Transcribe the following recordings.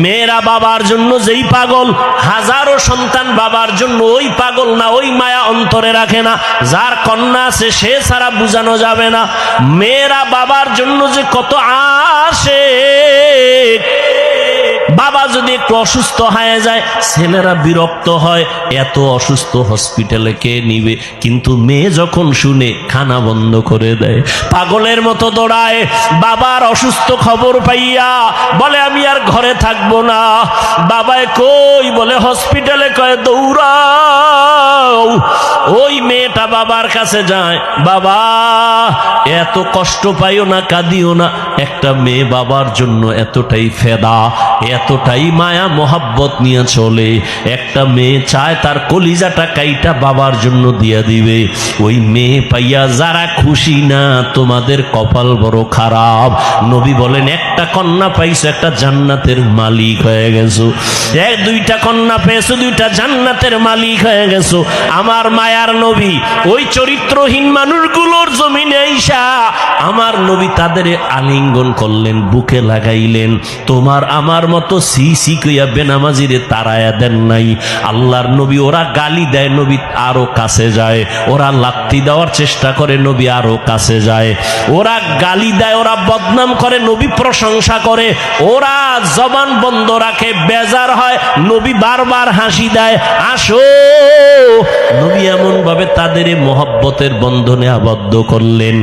মেয়েরা বাবার জন্য যেই পাগল, হাজারো সন্তান বাবার জন্য ওই পাগল না, ওই মায়া অন্তরে রাখে না। যার কন্যা আছে সে ছাড়া বুঝানো যাবে না। মেয়েরা বাবার জন্য যে কত আসে, বাবা যদি একটু অসুস্থ হয়ে যায় ছেলেরা বিরক্ত হয়, এত অসুস্থ হসপিটালে কে নিবে। কিন্তু মেয়ে যখন শুনে খানা বন্ধ করে দেয়, পাগলের মতো দৌড়ায়। বাবার অসুস্থ খবর পাইয়া বলে আমি আর ঘরে থাকবো না। বাবায় কই বলে হসপিটালে, কয় দৌড়াও। ওই মেয়েটা বাবার কাছে যায়, বাবা এত কষ্ট পাইও না, কাঁদিও না। একটা মেয়ে বাবার জন্য এতটাই ফেদা, এতটাই মায়া মোহাব্বত নিয়ে চলে। একটা মেয়ে চায় তার কলিজাটা কাইটা বাবার জন্য দিয়া দিবে। ওই মেয়ে পাইয়া যারা খুশি না, তোমাদের কপাল বড় খারাপ। নবী বলেন একটা কন্যা পাইছো, একটা জান্নাতের মালিক হয়ে গেছো। দুইটা কন্যা পেয়েছো, দুইটা জান্নাতের মালিক হয়ে গেছো। আমার মায়ার নবী ওই চরিত্রহীন মানুষগুলোর জমিনে আইসা আমার নবী তাদের আলিঙ্গন করলেন, বুকে লাগাইলেন। তোমার আমার মতো সি কইয়া বেনামাজিরে তাড়ায়া দেন নাই। আল্লাহর নবী ওরা গালি দেয়, নবী আরো কাছে যায়। ওরা লাত্তি দেওয়ার চেষ্টা করে, নবী আরো কাছে যায়। ওরা গালি দেয়, ওরা বদনাম করে, নবী প্রশংসা করে। ওরা জবান বন্ধ রাখে, বেজার হয়, নবী বারবার হাসি দেয়, আসো। নবী এমন ভাবে তাদের মহব্বতের বন্ধনে আবদ্ধ করলেন।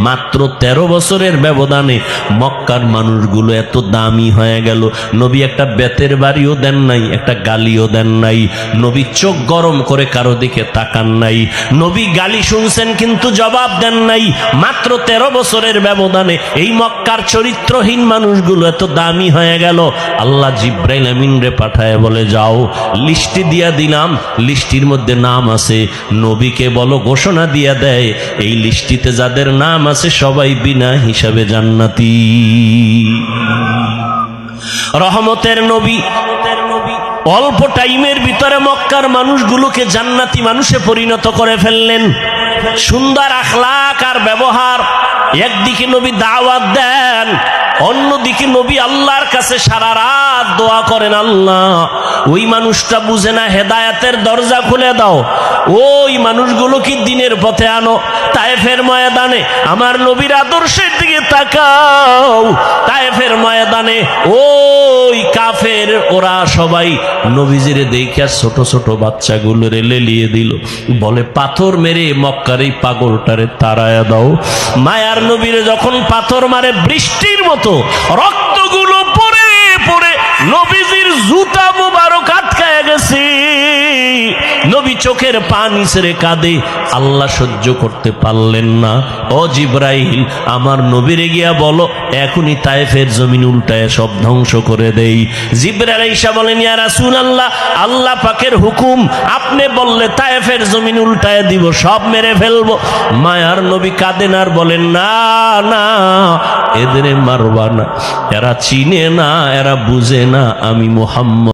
মাত্র 13 বছরের ব্যবধানে মক্কার মানুষগুলো এত দামি হয়ে গেল। নবী একটা বেতের বাড়িও দেন নাই, একটা গালিও দেন নাই। নবী চোখ গরম করে কারো দিকে তাকান নাই। নবী গালি শুনছেন কিন্তু জবাব দেন নাই। মাত্র 13 বছরের ব্যবধানে এই মক্কার চরিত্রহীন মানুষগুলো এত দামি হয়ে গেল। আল্লাহ জিব্রাইল আমিনরে পাঠায় বলে, যাও লিস্টি দিয়া দিলাম, লিস্টির মধ্যে নাম আছে। নবীকে বলো ঘোষণা দিয়া দেয়, এই লিস্টিতে যাদের নাম আছে সবাই বিনা হিসাবে জান্নাতি। রহমতের নবী অল্প টাইমের ভিতরে মক্কার মানুষগুলোকে জান্নাতি মানুষে পরিণত করে ফেললেন। সুন্দর আখলাক আর ব্যবহার। একদিকে নবী দাওয়াত দেন, অন্যদিকে নবী আল্লাহর কাছে সারা রাত দোয়া করেন, আল্লাহ ওই মানুষটা বুঝে না, হেদায়েতের দরজা খুলে দাও, ওই মানুষগুলোকে দিনের পথে আনো। তায়েফের ময়দানে আমার নবীর আদর্শের দিকে তাকাও। তায়েফের ময়দানে ওই কাফের ওরা সবাই নবীজিরে দেখে ছোট ছোট বাচ্চাগুলো লেলিয়ে দিল, বলে পাথর মেরে মক্কার এই পাগলটারে তাড়ায়া দাও। মায়ার নবীরে যখন পাথর মারে, বৃষ্টির মতো রক্তগুলো পড়ে পড়ে নবীজির জুতা মুবারক আটকায় গেছে। নবী চোখের পানি ছেড়ে কাঁদে। আল্লাহ সহ্য করতে পারলেন না। ও জিব্রাইল, আমার নবীরে গিয়া বলো এখনই তায়েফের জমিন উল্টায় সব ধ্বংস করে দেই। জিব্রাইল আইসা বলেন, ইয়া রাসূলুল্লাহ, আল্লাহ পাকের হুকুম, আপনি বললে তায়েফের জমিন উল্টায় দিব, সব মেরে ফেলবো। মায়ার নবী কাঁদেন আর বলেন, না না, এদের মারবা না, এরা চিনে না, এরা বুঝে না আমি মুহাম্মদ।